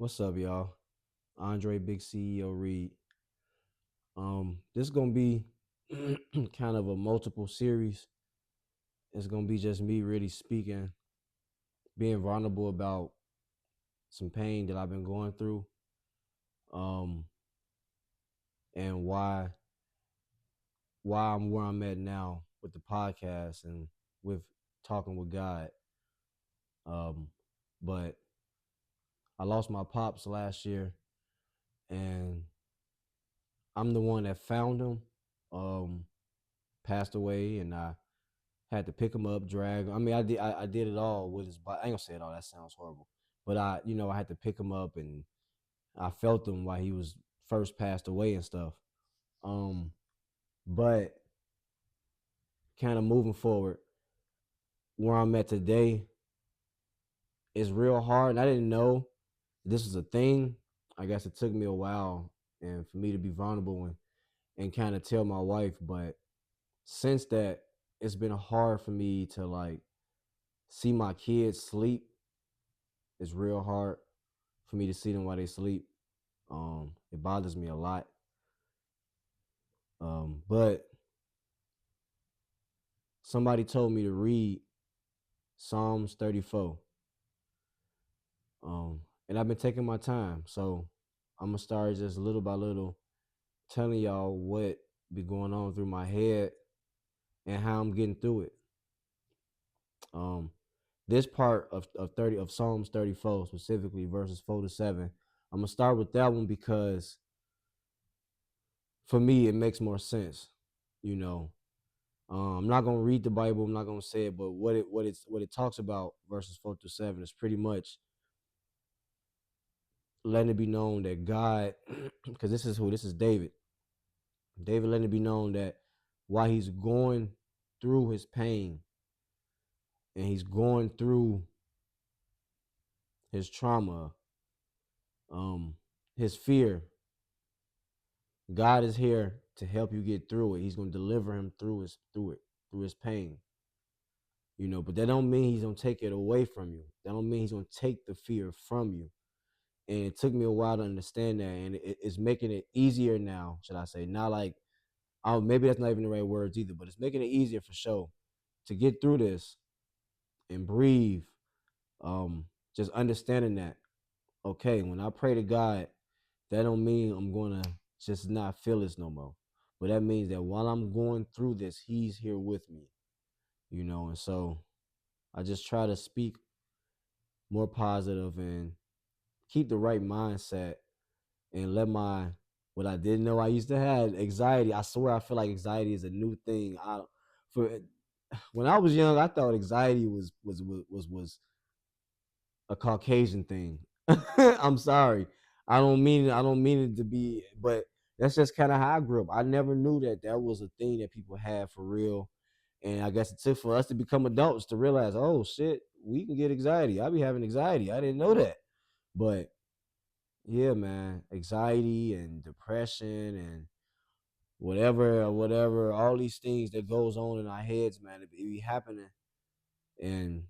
What's up, y'all? Andre Big CEO Reed. This is gonna be kind of a multiple series. It's gonna be just me really speaking, being vulnerable about some pain that I've been going through, um, and why I'm where I'm at now with the podcast and with talking with God. Um, but I lost my pops last year, and I'm the one that found him. Um, Passed away, and I had to pick him up, drag. I mean, I did it all with his body. I ain't gonna say it all. That sounds horrible. But I had to pick him up, and I felt him while he was first passed away and stuff. Um, but kind of moving forward, where I'm at today is real hard. And I didn't know this was a thing. I guess it took me a while, and for me to be vulnerable and kind of tell my wife. But since that, it's been hard for me to like see my kids sleep. It's real hard for me to see them while they sleep. It bothers me a lot. But somebody told me to read Psalms 34. And I've been taking my time. So I'm gonna start just little by little telling y'all what be going on through my head and how I'm getting through it. Um, this part of Psalms 34, specifically verses 4 to 7. I'm gonna start with that one because for me it makes more sense. You know, I'm not gonna read the Bible. I'm not gonna say it, but what it talks about verses 4 to 7 is pretty much letting it be known that God, because this is David. David letting it be known that while he's going through his pain and he's going through his trauma, um, his fear, God is here to help you get through it. He's gonna deliver him through his pain. But that don't mean he's gonna take it away from you. That don't mean he's gonna take the fear from you. And it took me a while to understand that, and it's making it easier now, should I say? Not like, oh, maybe that's not even the right words either, but it's making it easier for sure to get through this and breathe. Just understanding that, okay, when I pray to God, that don't mean I'm gonna just not feel this no more, but that means that while I'm going through this, He's here with me. And so I just try to speak more positive and keep the right mindset and let my what I didn't know I used to have anxiety. I swear I feel like anxiety is a new thing. For When I was young, I thought anxiety was a Caucasian thing. I'm sorry. I don't mean it to be, but that's just kind of how I grew up. I never knew that that was a thing that people had for real. And I guess it took for us to become adults to realize, oh shit, we can get anxiety. I be having anxiety. I didn't know that. But yeah, man, anxiety and depression and whatever, all these things that goes on in our heads, man, it be happening. And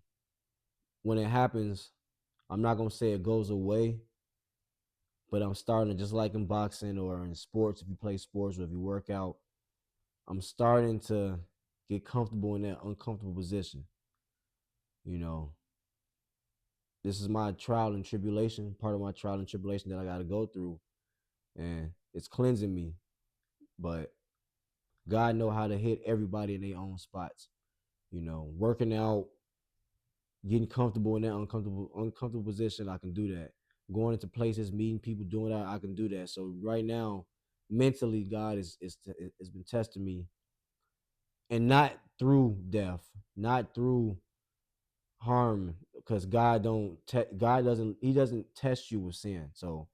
when it happens, I'm not gonna say it goes away, but I'm starting to, just like in boxing or in sports, if you play sports or if you work out, I'm starting to get comfortable in that uncomfortable position. You know, this is my trial and tribulation, part of my trial and tribulation that I got to go through, and it's cleansing me. But God know how to hit everybody in their own spots. Working out, getting comfortable in that uncomfortable position, I can do that. Going into places, meeting people, doing that, I can do that. So right now, mentally, God has been testing me, and not through death, not through harm, because God doesn't He doesn't test you with sin. So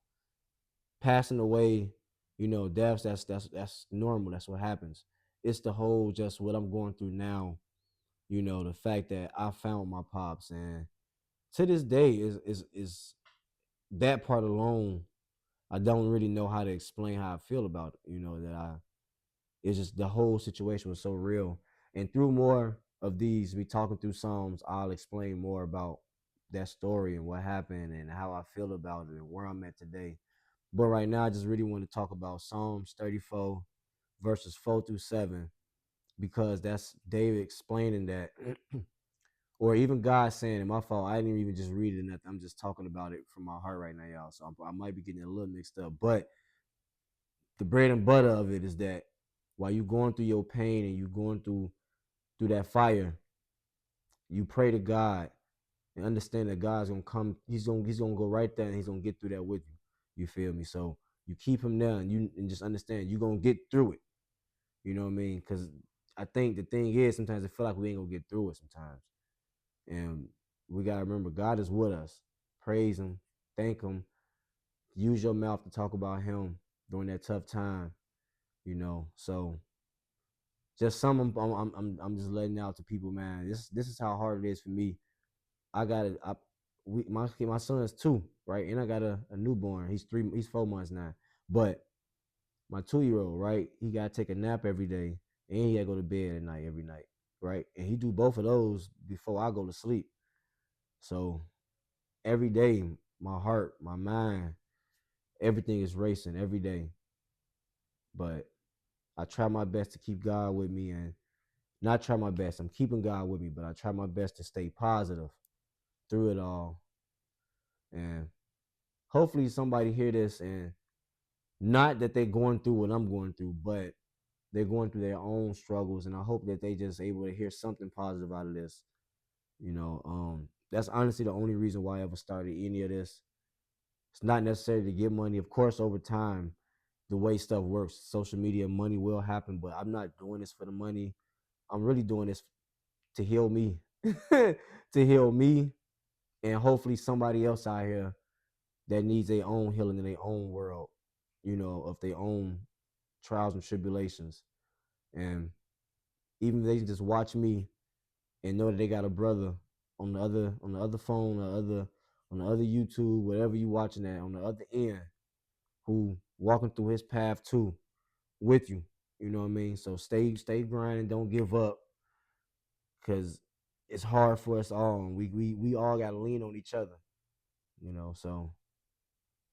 passing away, deaths, that's normal. That's what happens. It's the whole just what I'm going through now. The fact that I found my pops, and to this day is that part alone. I don't really know how to explain how I feel about it. That it's just the whole situation was so real. And through more of these, we talking through Psalms, I'll explain more about that story and what happened and how I feel about it and where I'm at today. But right now, I just really want to talk about Psalms 34, verses 4 through 7, because that's David explaining that, or even God saying it. My fault. I didn't even just read it. Nothing. I'm just talking about it from my heart right now, y'all. So I might be getting it a little mixed up. But the bread and butter of it is that while you going through your pain and you going through that fire, you pray to God and understand that God's gonna come. He's gonna go right there and he's gonna get through that with you. You feel me? So you keep him there and just understand you're gonna get through it. You know what I mean? Because I think the thing is sometimes I feel like we ain't gonna get through it sometimes, and we gotta remember God is with us. Praise Him, thank Him, use your mouth to talk about Him during that tough time. So just some I'm just letting out to people, man. This is how hard it is for me. I got it. My son is 2, right, and I got a newborn. He's 4 months now, but my 2-year old, right, he gotta take a nap every day, and he gotta go to bed at night every night, right, and he do both of those before I go to sleep. So every day, my heart, my mind, everything is racing every day. But I try my best to keep God with me, and not try my best. I'm keeping God with me, but I try my best to stay positive through it all. And hopefully somebody hear this, and not that they're going through what I'm going through, but they're going through their own struggles, and I hope that they just able to hear something positive out of this. That's honestly the only reason why I ever started any of this. It's not necessarily to get money. Of course, over time, the way stuff works, social media, money will happen, but I'm not doing this for the money. I'm really doing this to heal me, to heal me, and hopefully somebody else out here that needs their own healing in their own world, of their own trials and tribulations. And even if they just watch me and know that they got a brother on the other phone, or on the other YouTube, whatever you watching at, on the other end, who walking through his path too with you. You know what I mean? So stay grinding, don't give up, because it's hard for us all. And we all gotta lean on each other. So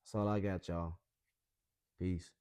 that's all I got, y'all. Peace.